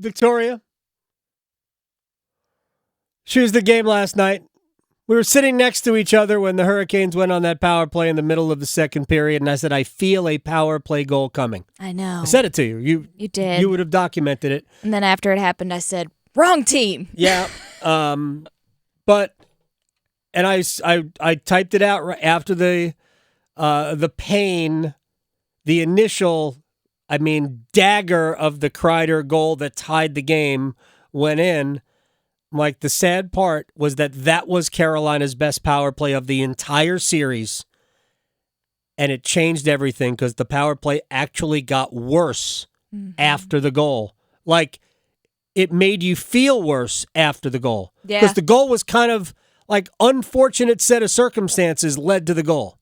Victoria? She was the game last night. We were sitting next to each other when the Hurricanes went on that power play in the middle of the second period, and I said, I feel a power play goal coming. I know. I said it to you. You did. You would have documented it. And then after it happened, I said, wrong team. Yeah. But I typed it out right after the pain, the initial, dagger of the Kreider goal that tied the game went in. Like, the sad part was that was Carolina's best power play of the entire series, and it changed everything because the power play actually got worse after the goal. Like, it made you feel worse after the goal. Yeah. Because the goal was kind of like unfortunate set of circumstances led to the goal.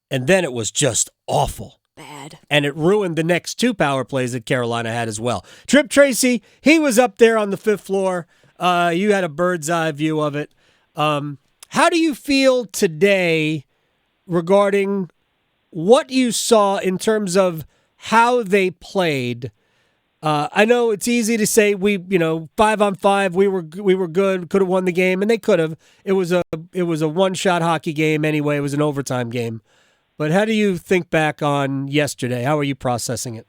And then it was just awful. Bad. And it ruined the next two power plays that Carolina had as well. Tripp Tracy, he was up there on the fifth floor. You had a bird's eye view of it. How do you feel today regarding what you saw in terms of how they played? I know it's easy to say 5-on-5, we were good, could have won the game, and they could have. It was a one-shot hockey game anyway. It was an overtime game. But how do you think back on yesterday? How are you processing it?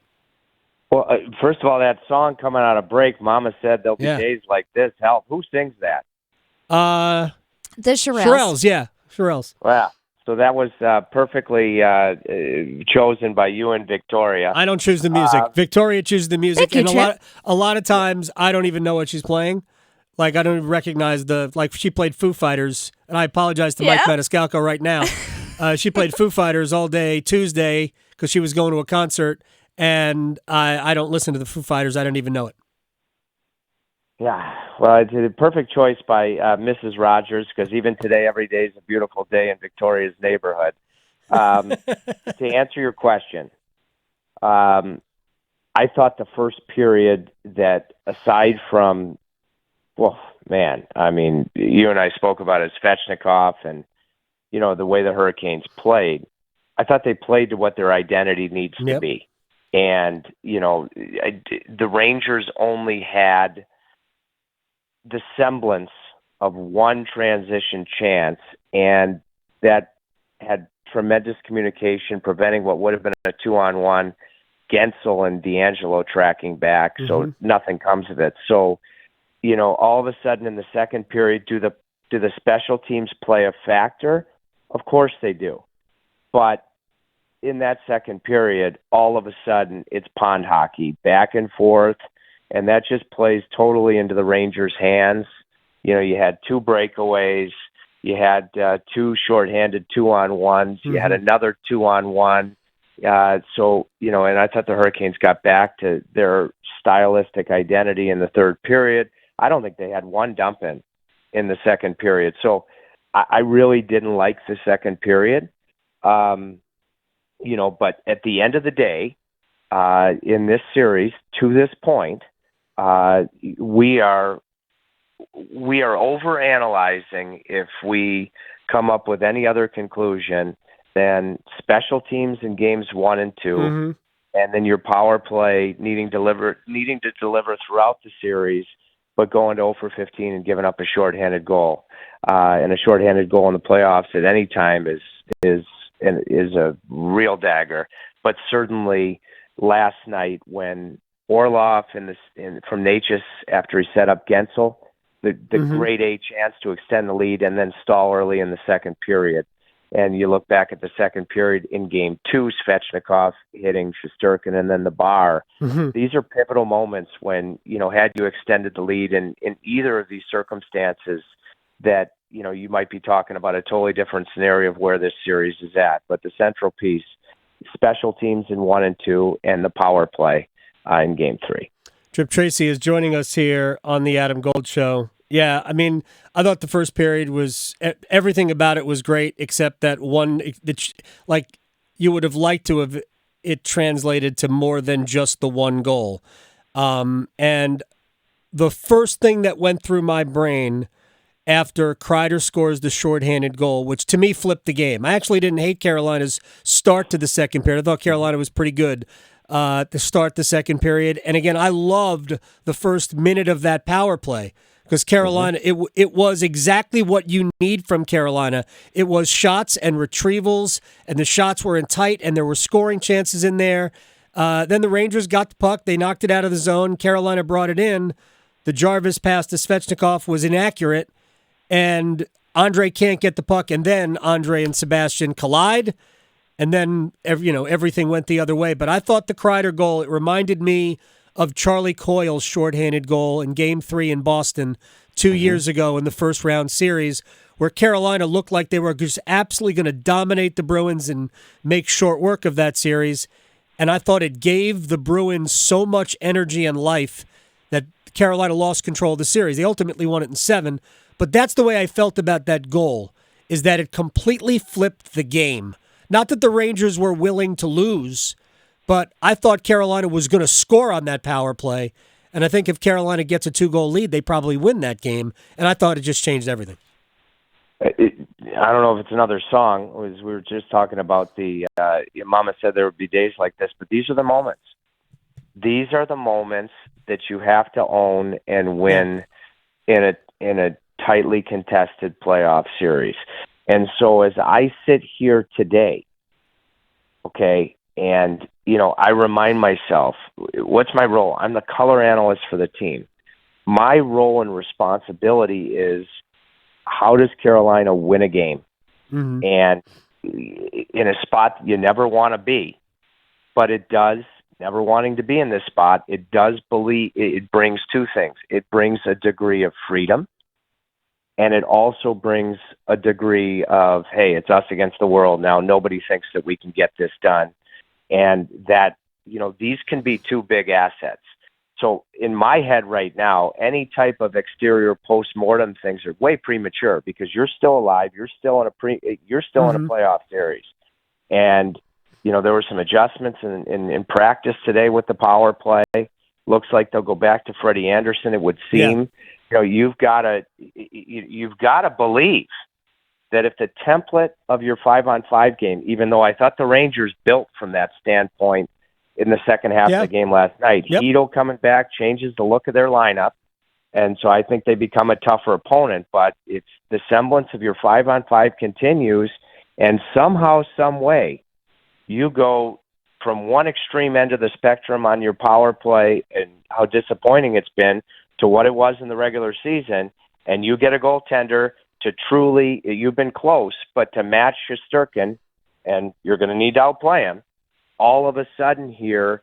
Well, first of all, that song coming out of break, Mama said there'll be days like this. Help. Who sings that? The Shirelles. Shirelles, yeah. Shirelles. Wow. So that was perfectly chosen by you and Victoria. I don't choose the music. Victoria chooses the music. Thank you, and a lot of times, I don't even know what she's playing. Like, I don't even recognize she played Foo Fighters, and I apologize to Mike Maniscalco right now. She played Foo Fighters all day Tuesday because she was going to a concert, and I don't listen to the Foo Fighters. I don't even know it. Yeah, well, it's a perfect choice by Mrs. Rogers because even today, every day is a beautiful day in Victoria's neighborhood. To answer your question, I thought the first period that aside from, you and I spoke about it, Svechnikov and, the way the Hurricanes played, I thought they played to what their identity needs to be. And, the Rangers only had the semblance of one transition chance, and that had tremendous communication, preventing what would have been a 2-on-1, Gensel and D'Angelo tracking back, so nothing comes of it. So, all of a sudden in the second period, do the special teams play a factor? Of course they do. But in that second period, all of a sudden it's pond hockey, back and forth, and that just plays totally into the Rangers' hands. You had two breakaways, you had two shorthanded 2-on-1s, you had another 2-on-1. And I thought the Hurricanes got back to their stylistic identity in the third period. I don't think they had one dump in the second period. So I really didn't like the second period. But at the end of the day, in this series, to this point, we are overanalyzing if we come up with any other conclusion than special teams in games 1 and 2, and then your power play needing to deliver throughout the series, but going to 0 for 15 and giving up a shorthanded goal. And a shorthanded goal in the playoffs at any time is a real dagger. But certainly last night when Orlov from Natchez, after he set up Gensel, the grade A chance to extend the lead and then stall early in the second period. And you look back at the second period in game 2, Svechnikov hitting Shesterkin and then the bar. These are pivotal moments when, had you extended the lead in either of these circumstances, that, you might be talking about a totally different scenario of where this series is at. But the central piece, special teams in 1 and 2, and the power play in game 3. Tripp Tracy is joining us here on the Adam Gold Show. Yeah, I thought the first period was, everything about it was great, except that one, you would have liked to have it translated to more than just the one goal. And the first thing that went through my brain after Kreider scores the shorthanded goal, which to me flipped the game. I actually didn't hate Carolina's start to the second period. I thought Carolina was pretty good. to start the second period. And again, I loved the first minute of that power play because Carolina, it was exactly what you need from Carolina. It was shots and retrievals, and the shots were in tight, and there were scoring chances in there. Then the Rangers got the puck. They knocked it out of the zone. Carolina brought it in. The Jarvis pass to Svechnikov was inaccurate, and Andre can't get the puck, and then Andre and Sebastian collide, and then everything went the other way. But I thought the Kreider goal, it reminded me of Charlie Coyle's shorthanded goal in Game 3 in Boston 2 years ago in the first round series, where Carolina looked like they were just absolutely going to dominate the Bruins and make short work of that series. And I thought it gave the Bruins so much energy and life that Carolina lost control of the series. They ultimately won it in 7, but that's the way I felt about that goal, is that it completely flipped the game. Not that the Rangers were willing to lose, but I thought Carolina was going to score on that power play, and I think if Carolina gets a 2-goal lead, they probably win that game, and I thought it just changed everything. I don't know if it's another song. We were just talking about your Mama said there would be days like this, but these are the moments. These are the moments that you have to own and win in a tightly contested playoff series. And so as I sit here today, okay, and I remind myself, what's my role? I'm the color analyst for the team. My role and responsibility is, how does Carolina win a game? Mm-hmm. And in a spot you never want to be, but it does. Never wanting to be in this spot, it brings two things. It brings a degree of freedom, and it also brings a degree of, hey, it's us against the world now. Nobody thinks that we can get this done, and that these can be two big assets. So in my head right now, any type of exterior post-mortem things are way premature because you're still alive. You're still in a playoff series. And, there were some adjustments in practice today with the power play. Looks like they'll go back to Freddie Anderson, it would seem. Yeah. You've got to believe that if the template of your 5-on-5 game, even though I thought the Rangers built from that standpoint in the second half of the game last night. Yep. Hedo coming back changes the look of their lineup, and so I think they become a tougher opponent. But if the semblance of your 5-on-5 continues, and somehow, some way, you go from one extreme end of the spectrum on your power play and how disappointing it's been to what it was in the regular season, and you get a goaltender to truly, you've been close, but to match Shesterkin, and you're going to need to outplay him, all of a sudden here,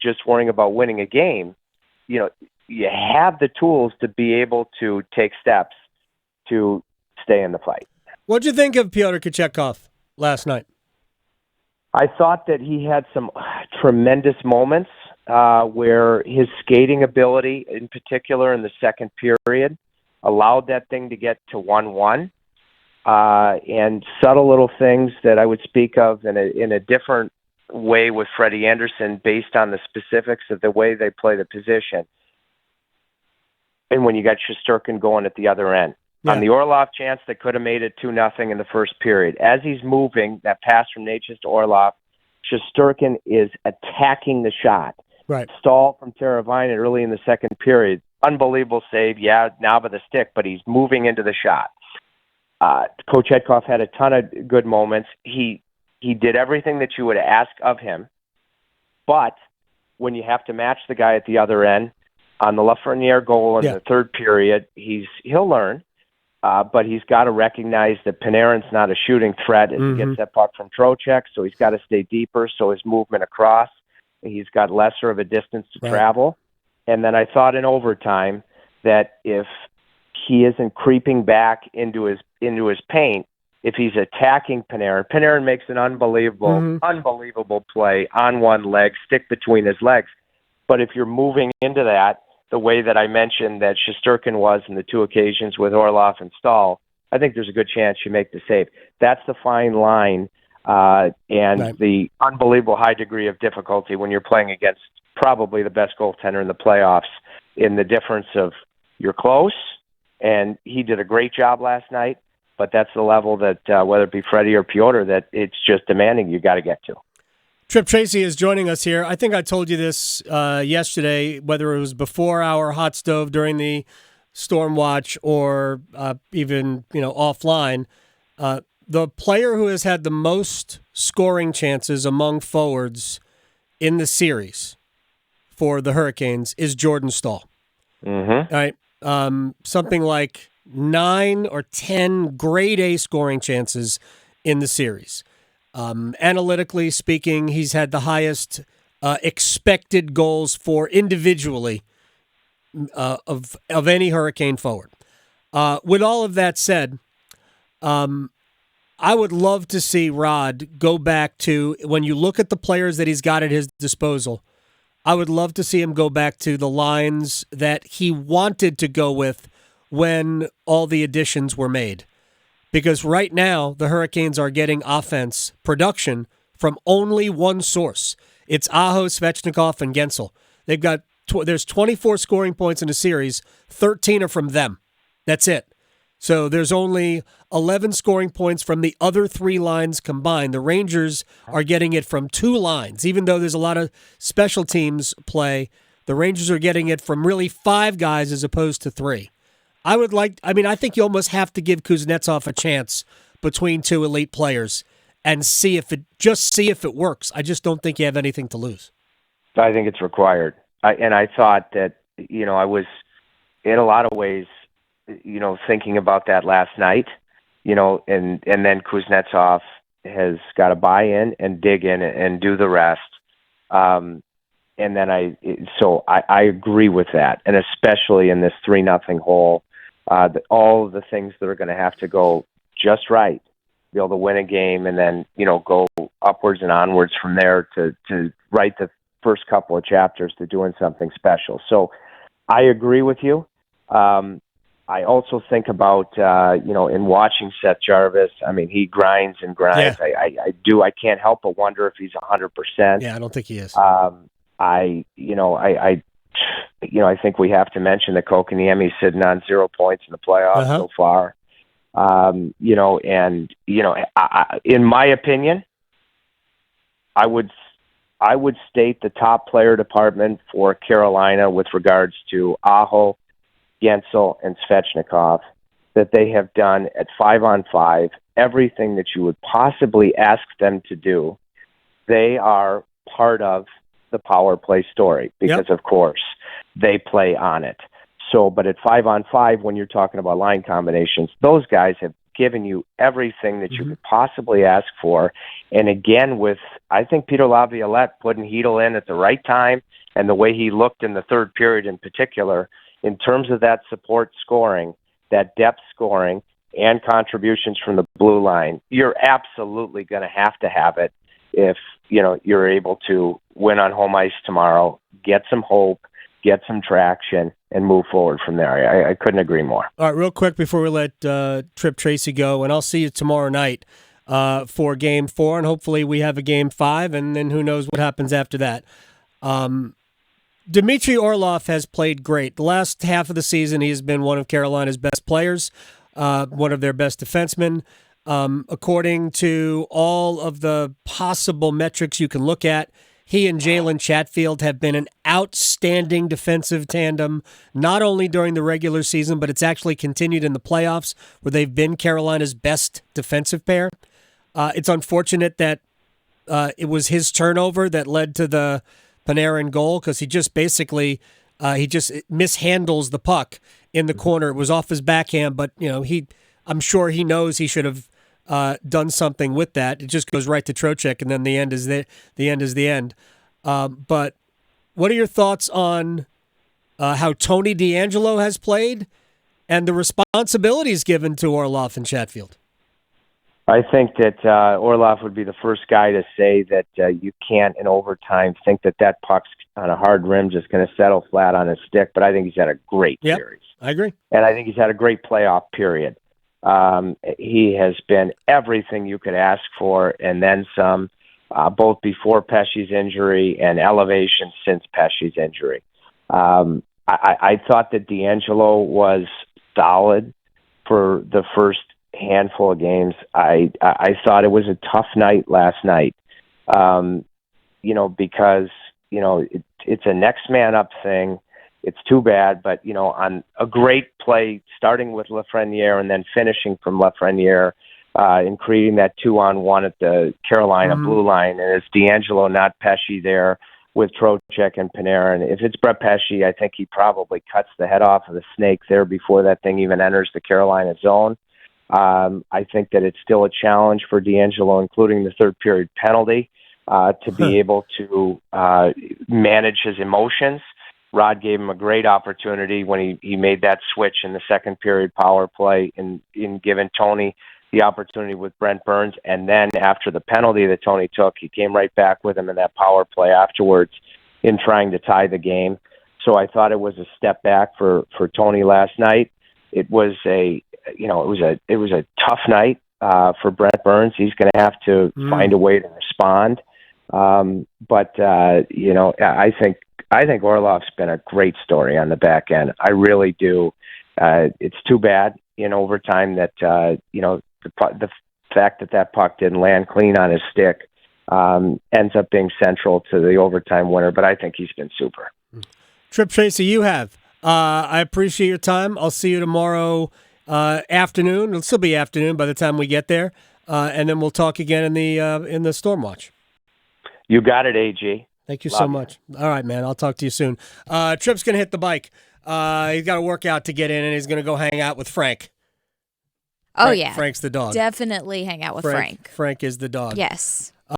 just worrying about winning a game, you have the tools to be able to take steps to stay in the fight. What'd you think of Pyotr Kochetkov last night? I thought that he had some tremendous moments where his skating ability, in particular in the second period, allowed that thing to get to 1-1. And subtle little things that I would speak of in a different way with Freddie Anderson based on the specifics of the way they play the position. And when you got Shesterkin going at the other end. Yeah. On the Orlov chance that could have made it 2-0 in the first period. As he's moving, that pass from Natchez to Orlov, Shesterkin is attacking the shot. Right. Stall from Teravainen early in the second period. Unbelievable save, knob of the stick, but he's moving into the shot. Kochetkov had a ton of good moments. He did everything that you would ask of him, but when you have to match the guy at the other end, on the Lafreniere goal in the third period, he'll learn, but he's got to recognize that Panarin's not a shooting threat as he gets that puck from Trocheck, so he's got to stay deeper, so his movement across, he's got lesser of a distance to travel. And then I thought in overtime that if he isn't creeping back into his paint, if he's attacking Panarin makes an unbelievable play on one leg, stick between his legs. But if you're moving into that, the way that I mentioned that Shesterkin was in the two occasions with Orlov and Stahl, I think there's a good chance you make the save. That's the fine line and the unbelievable high degree of difficulty when you're playing against probably the best goaltender in the playoffs, in the difference of you're close, and he did a great job last night, but that's the level that, whether it be Freddie or Pyotr, that it's just demanding you got to get to. Tripp Tracy is joining us here. I think I told you this yesterday, whether it was before our hot stove during the storm watch or even offline. The player who has had the most scoring chances among forwards in the series for the Hurricanes is Jordan Staal. Mm-hmm. All right, something like 9 or 10 grade A scoring chances in the series. Analytically speaking, he's had the highest expected goals for individually of any Hurricane forward. With all of that said, I would love to see Rod go back to, when you look at the players that he's got at his disposal, I would love to see him go back to the lines that he wanted to go with when all the additions were made. Because right now, the Hurricanes are getting offense production from only one source. It's Aho, Svechnikov, and Gensel. They've got there's 24 scoring points in a series. 13 are from them. That's it. So there's only 11 scoring points from the other 3 lines combined. The Rangers are getting it from 2 lines. Even though there's a lot of special teams play, the Rangers are getting it from really 5 guys as opposed to 3. I think you almost have to give Kuznetsov a chance between 2 elite players and see if it works. I just don't think you have anything to lose. I think it's required. I thought that, I was in a lot of ways, thinking about that last night, and then Kuznetsov has got to buy in and dig in and do the rest. And then I agree with that. And especially in this 3-0 hole, all of the things that are going to have to go just right, be able to win a game, and then, go upwards and onwards from there to write the first couple of chapters to doing something special. So I agree with you. I also think about, in watching Seth Jarvis, he grinds and grinds. Yeah. I can't help but wonder if he's 100%. Yeah, I don't think he is. I think we have to mention that Kotkaniemi's sitting on 0 points in the playoffs so far. In my opinion, I would state the top player department for Carolina with regards to Aho, Gensel, and Svechnikov, that they have done at 5-on-5 everything that you would possibly ask them to do. They are part of the power play story because, of course, they play on it. So, but at 5-on-5, when you're talking about line combinations, those guys have given you everything that you could possibly ask for. And again, with, I think, Peter Laviolette putting Hedl in at the right time, and the way he looked in the third period in particular, in terms of that support scoring, that depth scoring, and contributions from the blue line, you're absolutely going to have it if you're able to win on home ice tomorrow, get some hope, get some traction, and move forward from there. I couldn't agree more. All right, real quick before we let Tripp Tracy go, and I'll see you tomorrow night for Game 4, and hopefully we have a Game 5, and then who knows what happens after that. Dmitry Orlov has played great. The last half of the season, he has been one of Carolina's best players, one of their best defensemen. According to all of the possible metrics you can look at, he and Jalen Chatfield have been an outstanding defensive tandem, not only during the regular season, but it's actually continued in the playoffs, where they've been Carolina's best defensive pair. It's unfortunate that it was his turnover that led to the Panarin goal, because he just basically mishandles the puck in the corner. It was off his backhand, but I'm sure he knows he should have done something with that. It just goes right to Trocheck, and then the end is the end. But what are your thoughts on how Tony DeAngelo has played and the responsibilities given to Orlov and Chatfield? I think that Orlov would be the first guy to say that you can't, in overtime, think that puck's on a hard rim just going to settle flat on his stick. But I think he's had a great series. I agree. And I think he's had a great playoff period. He has been everything you could ask for, and then some, both before Pesce's injury and elevation since Pesce's injury. I thought that DeAngelo was solid for the first handful of games. I thought it was a tough night last night. because it's a next man up thing. It's too bad, but on a great play, starting with Lafreniere and then finishing from Lafreniere, in creating that 2-on-1 at the Carolina blue line, and it's D'Angelo, not Pesce, there with Trocheck and Panarin. If it's Brett Pesce, I think he probably cuts the head off of the snake there before that thing even enters the Carolina zone. I think that it's still a challenge for D'Angelo, including the third period penalty, to be able to manage his emotions. Rod gave him a great opportunity when he made that switch in the second period power play in giving Tony the opportunity with Brent Burns. And then after the penalty that Tony took, he came right back with him in that power play afterwards in trying to tie the game. So I thought it was a step back for Tony last night. It was a tough night for Brent Burns. He's going to have to find a way to respond. But I think Orlov's been a great story on the back end. I really do. It's too bad in overtime that the fact that puck didn't land clean on his stick ends up being central to the overtime winner. But I think he's been super. Tripp Tracy, you have. I appreciate your time. I'll see you tomorrow afternoon. It'll still be afternoon by the time we get there, and then we'll talk again in the Storm Watch. You got it, AG. Thank you so much. All right, man. I'll talk to you soon. Tripp's going to hit the bike. He's got to work out to get in, and he's going to go hang out with Frank. Oh, yeah. Frank's the dog. Definitely hang out with Frank. Frank is the dog. Yes.